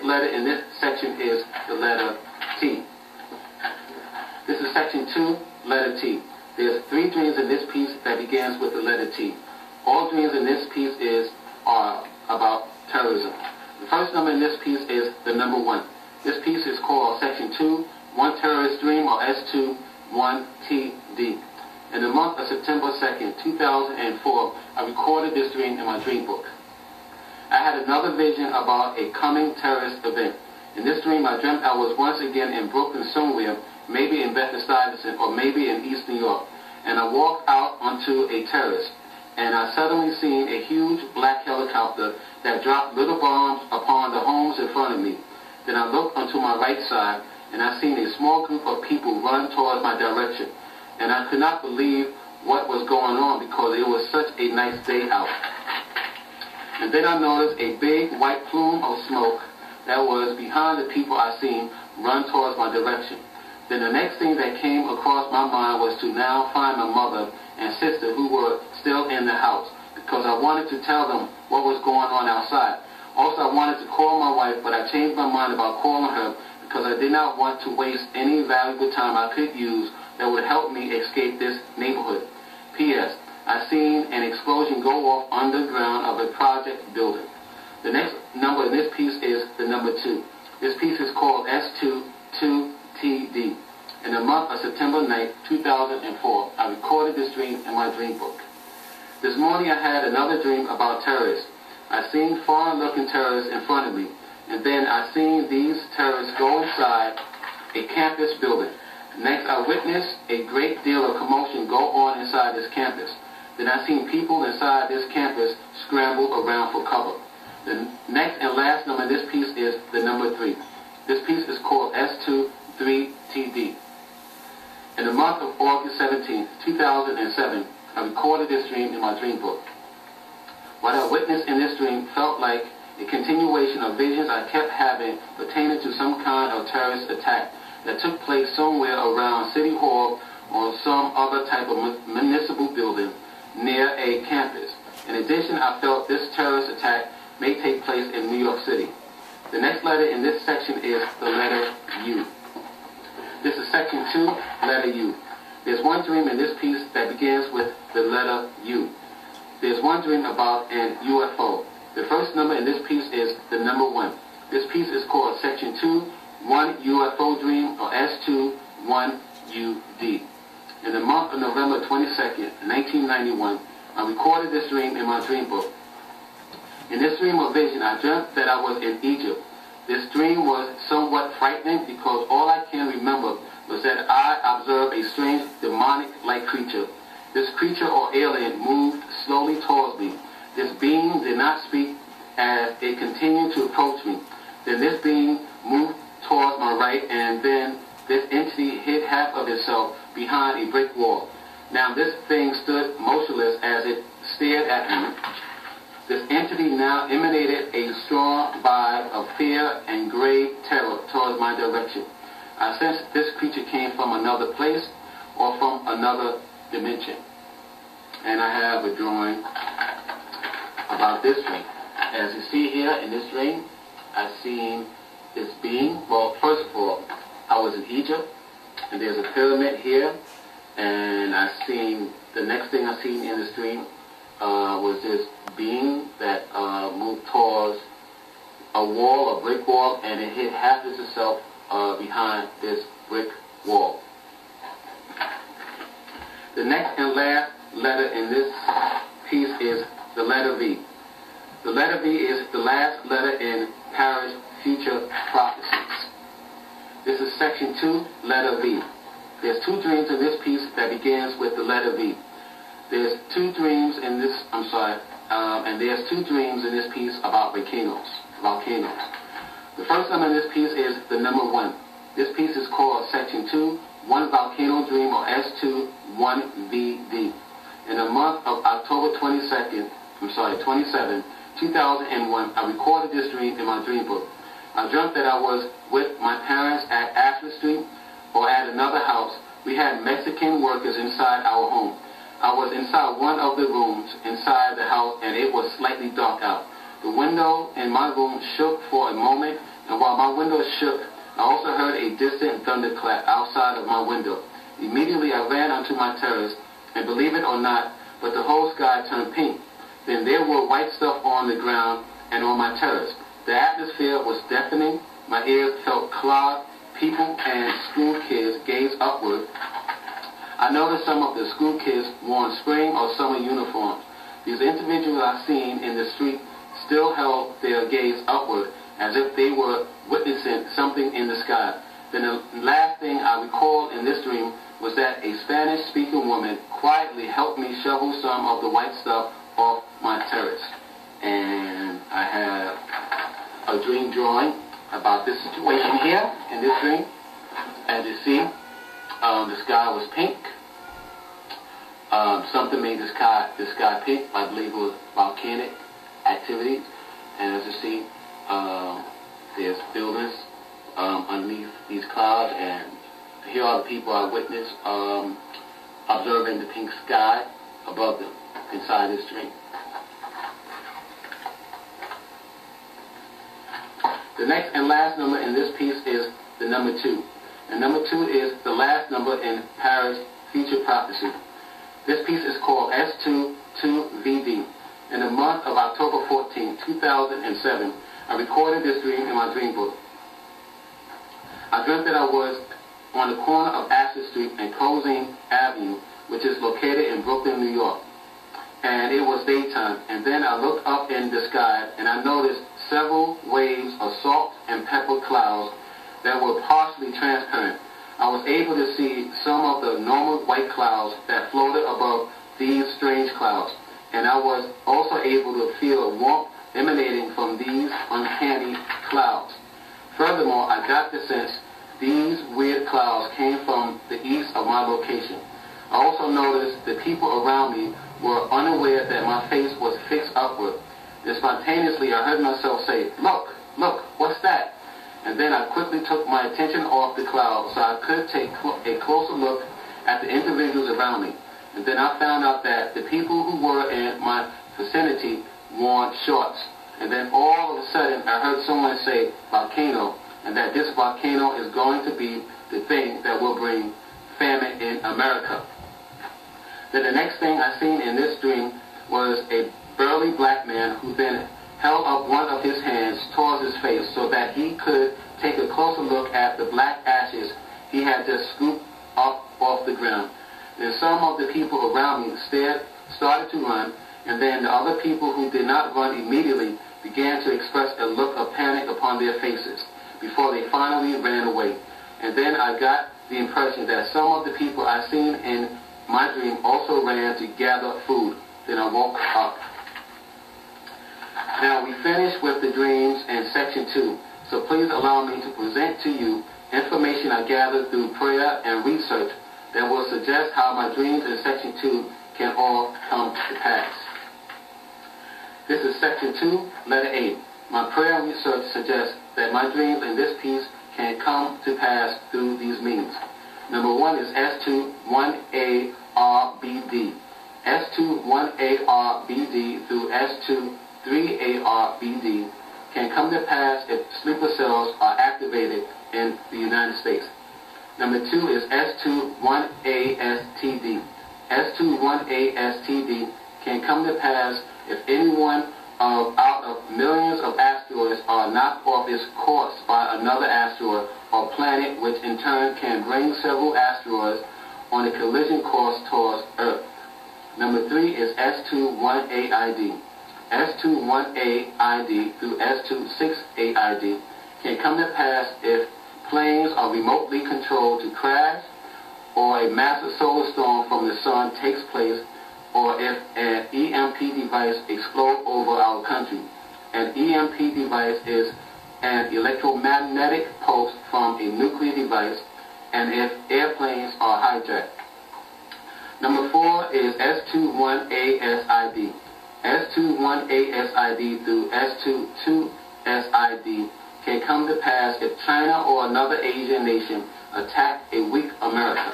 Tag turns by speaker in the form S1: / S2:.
S1: letter in this section is the letter T. This is section 2, letter T. There's 3 dreams in this piece that begins with the letter T. All dreams in this piece are about terrorism. The first number in this piece is the number 1. This piece is called section 2, 1 terrorist dream, or S2, 1TD. In the month of September 2nd, 2004, I recorded this dream in my dream book. I had another vision about a coming terrorist event. In this dream, I dreamt I was once again in Brooklyn somewhere, maybe in Bedford-Stuyvesant, or maybe in East New York. And I walked out onto a terrace, and I suddenly seen a huge black helicopter that dropped little bombs upon the homes in front of me. Then I looked onto my right side, and I seen a small group of people run towards my direction. And I could not believe what was going on because it was such a nice day out. And then I noticed a big white plume of smoke that was behind the people I seen run towards my direction. Then the next thing that came across my mind was to now find my mother and sister who were still in the house, because I wanted to tell them what was going on outside. Also, I wanted to call my wife, but I changed my mind about calling her because I did not want to waste any valuable time I could use that would help me escape this neighborhood. P.S. I seen an explosion go off underground of a project building. The next number in this piece is the number 2. This piece is called S2, 2TD. In the month of September 9th, 2004, I recorded this dream in my dream book. This morning I had another dream about terrorists. I seen foreign-looking terrorists in front of me, and then I seen these terrorists go inside a campus building. Next, I witnessed a great deal of commotion go on inside this campus. Then I seen people inside this campus scramble around for cover. The next and last number in this piece is the number 3. This piece is called S2, 3TD. In the month of August 17, 2007, I recorded this dream in my dream book. What I witnessed in this dream felt like a continuation of visions I kept having pertaining to some kind of terrorist attack that took place somewhere around City Hall or some other type of municipal building near a campus. In addition, I felt this terrorist attack may take place in New York City. The next letter in this section is the letter U. This is section 2, letter U. There's one dream in this piece that begins with the letter U. There's one dream about an UFO. The first number in this piece is the number 1. This piece is called section 2, 1 UFO dream, or S2, 1UD. In the month of November 22nd, 1991, I recorded this dream in my dream book. In this dream or vision, I dreamt that I was in Egypt. This dream was somewhat frightening because all I can remember was that I observed a strange demonic-like creature. This creature or alien moved slowly towards me. This being did not speak as it continued to approach me. Then this being moved towards my right, and then this entity hid half of itself behind a brick wall. Now this thing stood motionless as it stared at me. This entity now emanated a strong vibe of fear and grave terror towards my direction. I sensed this creature came from another place or from another dimension. And I have a drawing about this dream. As you see here in this dream, I seen this being. Well, first of all, I was in Egypt, and there's a pyramid here, and I seen, the next thing I seen in this dream was this being that moved towards a wall, a brick wall, and it hid half of itself behind this brick wall. The next and last letter in this piece is the letter V. The letter V is the last letter in Parrish Future Prophecies. This is section 2, letter V. There's 2 dreams in this piece that begins with the letter V. There's 2 dreams in this, and there's 2 dreams in this piece about volcanoes. The first number in this piece is the number 1. This piece is called section 2, 1 volcano dream, or S2, 1VD. In the month of October 27, 2001, I recorded this dream in my dream book. I dreamt that I was with my parents at Ashley Street or at another house. We had Mexican workers inside our home. I was inside one of the rooms inside the house, and it was slightly dark out. The window in my room shook for a moment, and while my window shook, I also heard a distant thunderclap outside of my window. Immediately I ran onto my terrace, and believe it or not, but the whole sky turned pink. Then there were white stuff on the ground and on my terrace. The atmosphere was deafening. My ears felt clogged. People and school kids gazed upward. I noticed some of the school kids wore spring or summer uniforms. These individuals I seen in the street still held their gaze upward, as if they were witnessing something in the sky. Then the last thing I recalled in this dream was that a Spanish-speaking woman quietly helped me shovel some of the white stuff off my terrace. And I have a dream drawing about this situation here in this dream. As you see, the sky was pink. Something made the sky pink. I believe it was volcanic activity. And as you see, there's buildings underneath these clouds, and here are the people I witnessed observing the pink sky above them inside this dream. The next and last number in this piece is the number 2. And number 2 is the last number in Parrish Future Prophecy. This piece is called S22VD. In the month of October 14, 2007, I recorded this dream in my dream book. I dreamt that I was on the corner of Astor Street and Cozine Avenue, which is located in Brooklyn, New York. And it was daytime. And then I looked up in the sky and I noticed several waves of salt and pepper clouds that were partially transparent. I was able to see some of the normal white clouds that floated above these strange clouds. And I was also able to feel warmth emanating from these uncanny clouds. Furthermore, I got the sense these weird clouds came from the east of my location. I also noticed the people around me were unaware that my face was fixed upward. And spontaneously, I heard myself say, "Look, look, what's that?" And then I quickly took my attention off the clouds so I could take a closer look at the individuals around me. And then I found out that the people who were in my vicinity wore shorts. And then all of a sudden, I heard someone say volcano, and that this volcano is going to be the thing that will bring famine in America. Then the next thing I seen in this dream was a burly black man who then held up one of his hands towards his face so that he could take a closer look at the black ashes he had just scooped up off the ground. Then some of the people around me started to run, and then the other people who did not run immediately began to express a look of panic upon their faces before they finally ran away. And then I got the impression that some of the people I seen in my dream also ran to gather food. Then I woke up. Now we finished with the dreams in section 2, so please allow me to present to you information I gathered through prayer and research that will suggest how my dreams in section 2 can all come to pass. This is section 2, letter A. My prayer and research suggests that my dreams in this piece can come to pass through these means. Number 1 is S21ARBD. S21ARBD through S23ARBD can come to pass if sleeper cells are activated in the United States. Number 2 is S21ASTD. S21ASTD can come to pass if anyone out of millions of asteroids are knocked off its course by another asteroid or planet, which in turn can bring several asteroids on a collision course towards Earth. Number 3 is S21AID. S21AID through S26AID can come to pass if planes are remotely controlled to crash, or a massive solar storm from the sun takes place, or if an EMP device explodes over our country. An EMP device is an electromagnetic pulse from a nuclear device, and if airplanes are hijacked. Number 4 is S21ASID. S21ASID through S22SID can come to pass if China or another Asian nation attack a weak America.